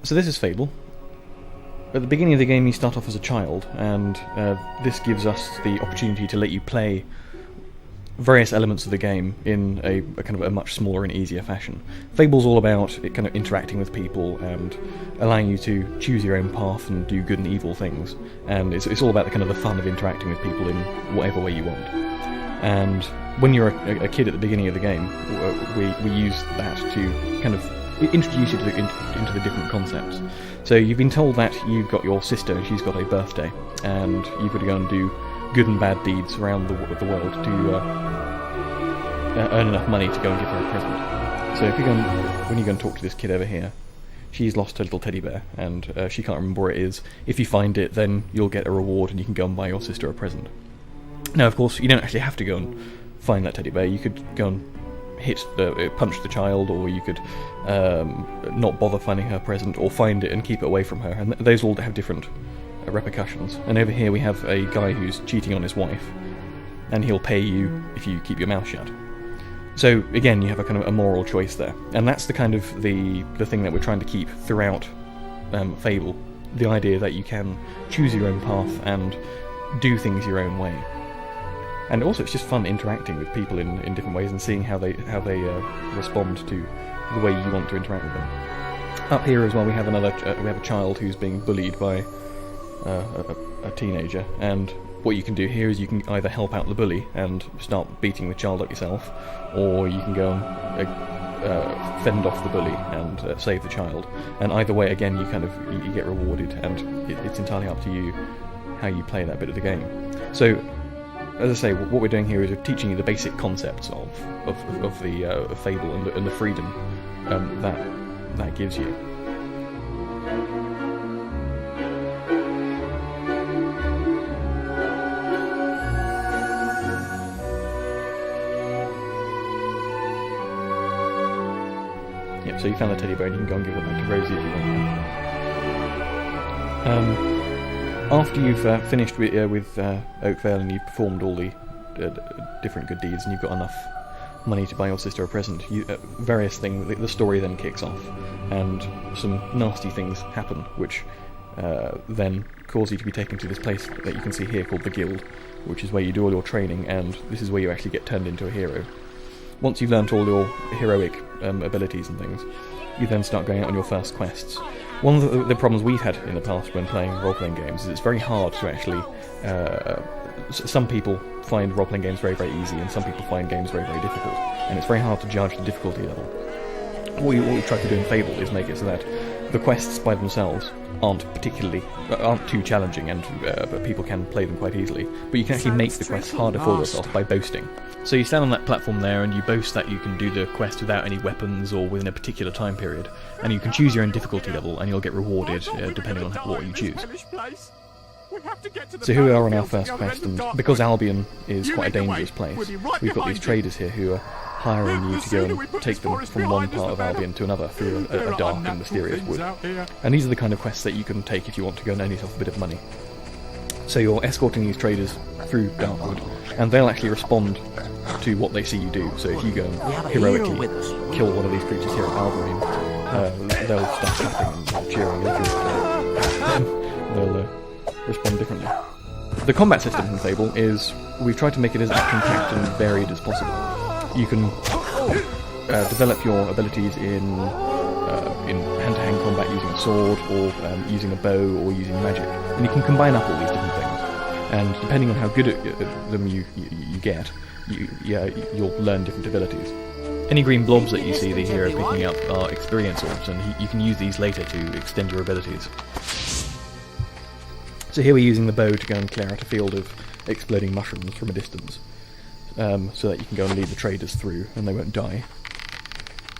So this is Fable. At the beginning of the game you start off as a child, and this gives us the opportunity to let you play various elements of the game in a kind of a much smaller and easier fashion. Fable's all about it kind of interacting with people and allowing you to choose your own path and do good and evil things, and it's all about the kind of the fun of interacting with people in whatever way you want. And when you're a kid at the beginning of the game, we use that to kind of introduce you to into the different concepts. So you've been told that you've got your sister and she's got a birthday, and you've got to go and do good and bad deeds around the world to earn enough money to go and give her a present. So if when you go and talk to this kid over here, she's lost her little teddy bear, and she can't remember where it is. If you find it, then you'll get a reward and you can go and buy your sister a present. Now, of course, you don't actually have to go and find that teddy bear. You could go and punch the child, or you could not bother finding her present, or find it and keep it away from her, and those all have different repercussions. And over here we have a guy who's cheating on his wife, and he'll pay you if you keep your mouth shut. So again, you have a kind of a moral choice there, and that's the kind of the thing that we're trying to keep throughout Fable, the idea that you can choose your own path and do things your own way. And also it's just fun interacting with people in different ways and seeing how they respond to the way you want to interact with them. Up here as well we have a child who's being bullied by a teenager, and what you can do here is you can either help out the bully and start beating the child up yourself, or you can go and fend off the bully and save the child. And either way, again, you get rewarded, and it's entirely up to you how you play that bit of the game. So, as I say, what we're doing here is we're teaching you the basic concepts of the Fable and the freedom that gives you. Yep, so you found the teddy bear and you can go and give it back to Rosie if you want. After you've finished with Oakvale and you've performed all the different good deeds and you've got enough money to buy your sister a present, various things, the story then kicks off, and some nasty things happen, which then cause you to be taken to this place that you can see here called the Guild, which is where you do all your training, and this is where you actually get turned into a hero. Once you've learnt all your heroic abilities and things, you then start going out on your first quests. One of the problems we've had in the past when playing role-playing games is it's very hard to actually... some people find role-playing games very, very easy, and some people find games very, very difficult, and it's very hard to judge the difficulty level. What we try to do in Fable is make it so that the quests by themselves aren't too challenging, and but people can play them quite easily, but you can actually make the quests harder for yourself by boasting. So you stand on that platform there and you boast that you can do the quest without any weapons or within a particular time period, and you can choose your own difficulty level and you'll get rewarded depending on what you choose. So here we are on our first quest, and because Albion is quite a dangerous place, we've got these traders here who are hiring you to go and take them from one part of Albion to another through a dark and mysterious wood. And these are the kind of quests that you can take if you want to go and earn yourself a bit of money. So you're escorting these traders through Darkwood, and they'll actually respond to what they see you do. So if you go and heroically kill one of these creatures here at Albion, they'll start clapping and cheering, and they'll respond differently. The combat system in Fable is, we've tried to make it as action-packed and varied as possible. You can develop your abilities in hand-to-hand combat using a sword, or using a bow, or using magic, and you can combine up all these different things. And depending on how good at them you get, you'll learn different abilities. Any green blobs that you see the hero picking up are experience orbs, and you can use these later to extend your abilities. So here we're using the bow to go and clear out a field of exploding mushrooms from a distance, so that you can go and lead the traders through and they won't die.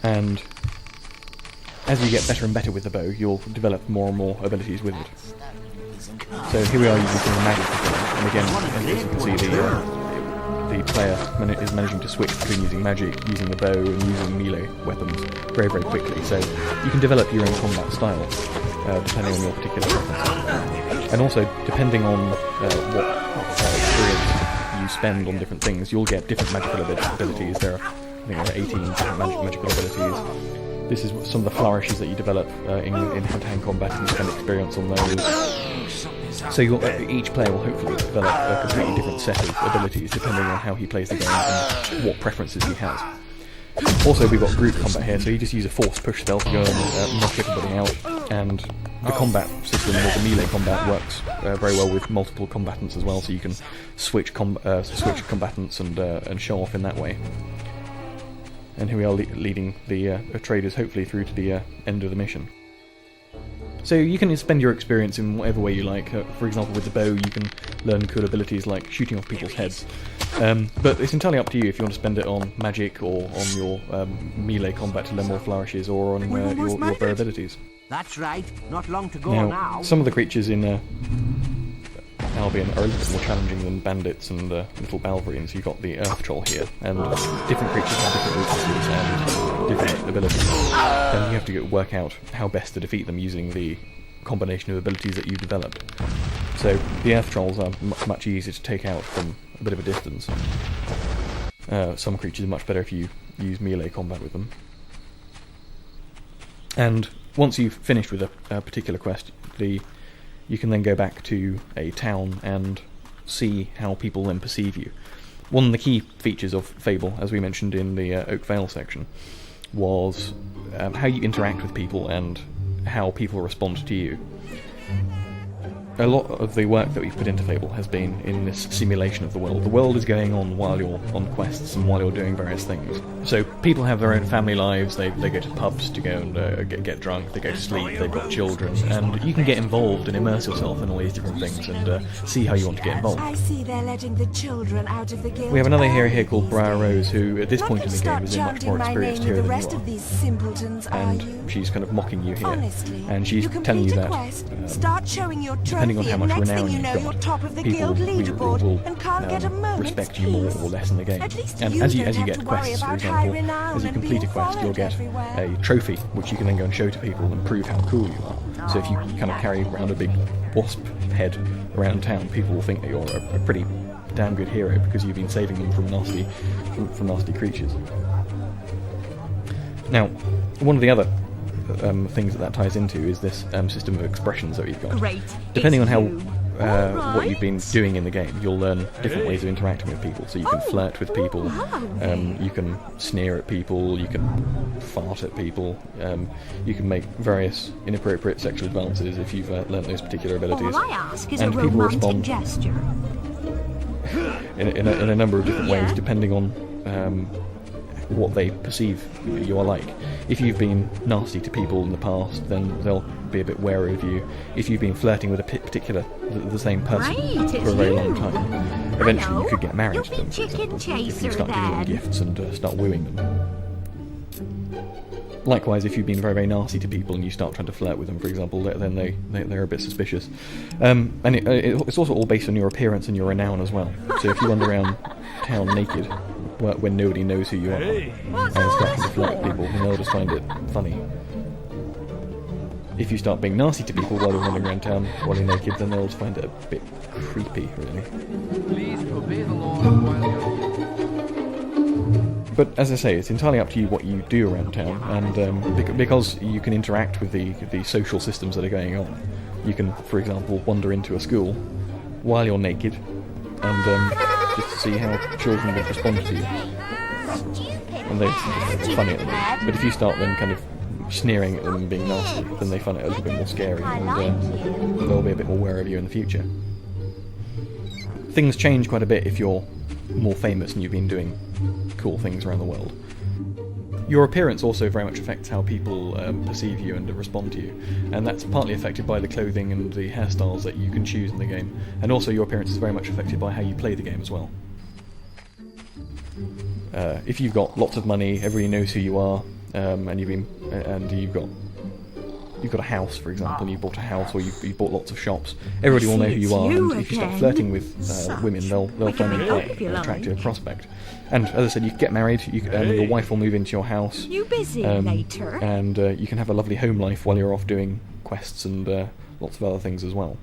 And as you get better and better with the bow, you'll develop more and more abilities with it. So here we are using some magic again, and again, as you can see, the player is managing to switch between using magic, using the bow, and using melee weapons very, very quickly. So you can develop your own combat style, depending on your particular preferences. And also, depending on what experience you spend on different things, you'll get different magical abilities. There are, I think, there are 18 different magical abilities. This is some of the flourishes that you develop in hand-to-hand combat, and you spend experience on those. So each player will hopefully develop a completely different set of abilities depending on how he plays the game and what preferences he has. Also, we've got group combat here, so you just use a force push spell to go and knock everybody out, and the combat system, or the melee combat, works very well with multiple combatants as well, so you can switch combatants and show off in that way. And here we are leading the traders hopefully through to the end of the mission. So you can spend your experience in whatever way you like. For example, with the bow you can learn cool abilities like shooting off people's heads. But it's entirely up to you if you want to spend it on magic or on your melee combat to learn more flourishes, or on your bow abilities. That's right, not long to go now. Some of the creatures in Albion are a little bit more challenging than bandits and little Balverines. You've got the Earth Troll here, and different creatures have different weaknesses and different abilities. And you have to work out how best to defeat them using the combination of abilities that you've developed. So the Earth Trolls are much easier to take out from a bit of a distance. Some creatures are much better if you use melee combat with them. And once you've finished with a particular quest, you can then go back to a town and see how people then perceive you. One of the key features of Fable, as we mentioned in the Oak Vale section, was how you interact with people and how people respond to you. A lot of the work that we've put into Fable has been in this simulation of the world. The world is going on while you're on quests and while you're doing various things. So people have their own family lives, they go to pubs to go and get drunk, they go to sleep, they've got children, and you can get involved and immerse yourself in all these different things and see how you want to get involved. I see they're letting the children out of the guild. We have another hero here called Briar Rose, who at this point in the game is much more experienced here than you are. These simpletons, and she's kind of mocking you here. Honestly, and she's telling you that start showing your depending on how much renown you've got, you're top of the people guild leaderboard will and can't get a moment's respect you more or less in the game. And as you get quests, for example, as you complete a quest, you'll get a trophy which you can then go and show to people and prove how cool you are. So if you kind of carry around a big wasp head around town, people will think that you're a pretty damn good hero because you've been saving them from nasty creatures. Now, one of the other things that ties into is this system of expressions that we've got. Great. Depending on how what you've been doing in the game, you'll learn different ways of interacting with people. So you can flirt with people, you can sneer at people, you can fart at people, you can make various inappropriate sexual advances if you've learnt those particular abilities. All I ask is and a people romantic respond gesture. in a number of different ways, depending on what they perceive you are like. If you've been nasty to people in the past, then they'll be a bit wary of you. If you've been flirting with the same person for a very long time, eventually you could get married to them, for example, if you start giving them gifts and start wooing them. Likewise, if you've been very, very nasty to people and you start trying to flirt with them, for example, then they're a bit suspicious. And it's also all based on your appearance and your renown as well. So if you wander around town naked when nobody knows who you are and start trying to flirt with people, then they'll just find it funny. If you start being nasty to people while you're wandering around town while you're naked, then they'll just find it a bit creepy, really. Please obey the law while you're... But as I say, it's entirely up to you what you do around town, and because you can interact with the social systems that are going on, you can, for example, wander into a school while you're naked, and just to see how children will respond to you. And it's funny at the moment. But if you start then kind of sneering at them and being nasty, then they find it a little bit more scary, and they'll be a bit more aware of you in the future. Things change quite a bit if you're more famous and you've been doing cool things around the world. Your appearance also very much affects how people perceive you and respond to you, and that's partly affected by the clothing and the hairstyles that you can choose in the game, and also your appearance is very much affected by how you play the game as well. If you've got lots of money, everybody knows who you are, and you've got a house, for example, and you bought a house, or you bought lots of shops, everybody will know who you are, and if you start flirting with women, they'll find you quite an attractive prospect. And as I said, you can get married, your wife will move into your house, You busy later? and you can have a lovely home life while you're off doing quests and lots of other things as well.